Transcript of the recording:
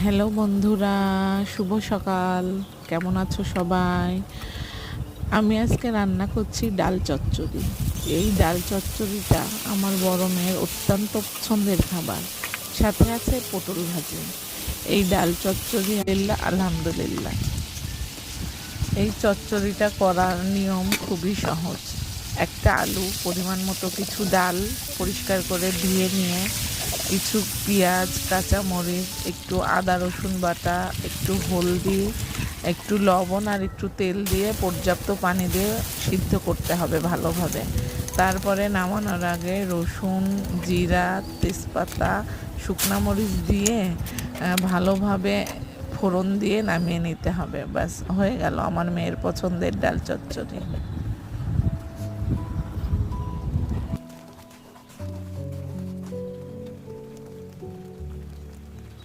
Hello বন্ধুরা, শুভ সকাল। কেমন আছো সবাই? আমি আজকে রান্না করছি ডাল চচ্চড়ি। এই ডাল চচ্চড়িটা আমার বড় মেয়ের অত্যন্ত পছন্দের খাবার। সাথে আছে পটল ভাজি। এই ডাল চচ্চড়ি আলহামদুলিল্লাহ। এই চচ্চড়িটা করার নিয়ম খুবই সহজ। একটা আলু, পরিমাণ মতো কিছু ডাল পরিষ্কার করে ধুয়ে নিয়ে, কিছু পেঁয়াজ, কাঁচামরিচ, একটু আদা রসুন বাটা, একটু হলদি, একটু লবণ আর একটু তেল দিয়ে পর্যাপ্ত পানি দিয়ে সিদ্ধ করতে হবে ভালোভাবে। তারপরে নামানোর আগে রসুন, জিরা, তেজপাতা, শুকনা মরিচ দিয়ে ভালোভাবে ফোড়ন দিয়ে নামিয়ে নিতে হবে। ব্যাস হয়ে গেল আমার মেয়ের পছন্দের ডাল চচ্চড়ি।